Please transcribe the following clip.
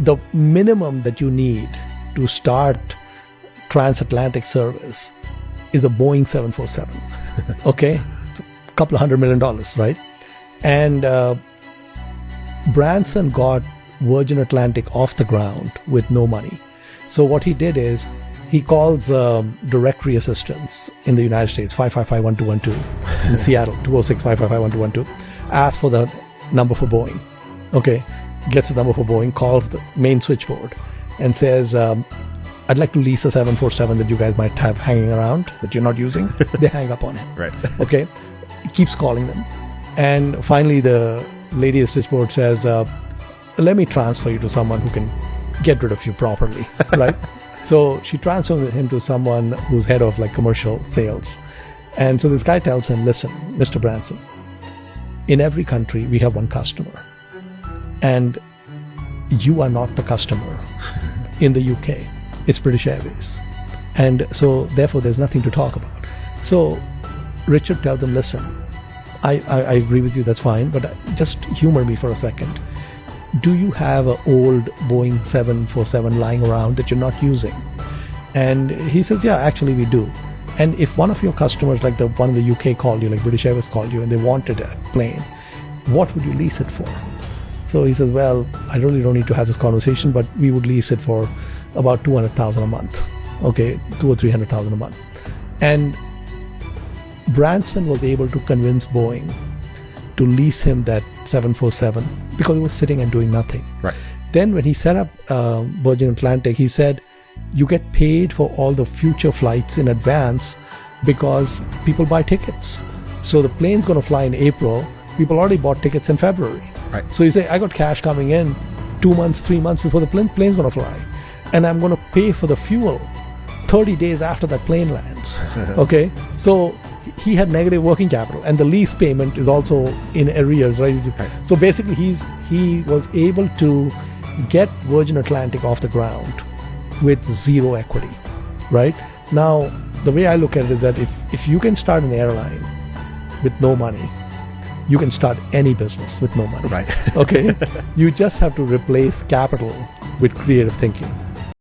the minimum that you need to start transatlantic service is a Boeing 747. Okay? It's a couple of $100 million, right? And Branson got Virgin Atlantic off the ground with no money. So what he did is he calls directory assistance in the United States, 555-1212 in Seattle, 206-555-1212, asks for the number for Boeing. Okay, gets the number for Boeing, calls the main switchboard and says, I'd like to lease a 747 that you guys might have hanging around that you're not using. They hang up on him. Right. Okay, he keeps calling them. And finally the lady at the switchboard says, let me transfer you to someone who can get rid of you properly, right? So she transfers him to someone who's head of like commercial sales. And so this guy tells him, listen, Mr. Branson, in every country we have one customer. And you are not the customer. In the UK, it's British Airways. And so therefore there's nothing to talk about. So Richard tells him, listen, I agree with you, that's fine, but just humor me for a second. Do you have an old Boeing 747 lying around that you're not using? And he says, yeah, actually we do. And if one of your customers, like the one in the UK called you, like British Airways called you, and they wanted a plane, what would you lease it for? So he says, well, I really don't need to have this conversation, but we would lease it for about $200,000 a month. Okay, $200,000 or $300,000 a month. And Branson was able to convince Boeing to lease him that 747 because he was sitting and doing nothing. Right. Then when he set up Virgin Atlantic, he said, you get paid for all the future flights in advance because people buy tickets. So the plane's going to fly in April. People already bought tickets in February. Right. So you say, I got cash coming in 2 months, 3 months before the plane's going to fly. And I'm going to pay for the fuel 30 days after that plane lands. Okay. So he had negative working capital, and the lease payment is also in arrears, right? So basically he was able to get Virgin Atlantic off the ground with zero equity, right? Now, the way I look at it is that if you can start an airline with no money, you can start any business with no money. Right. Okay? You just have to replace capital with creative thinking.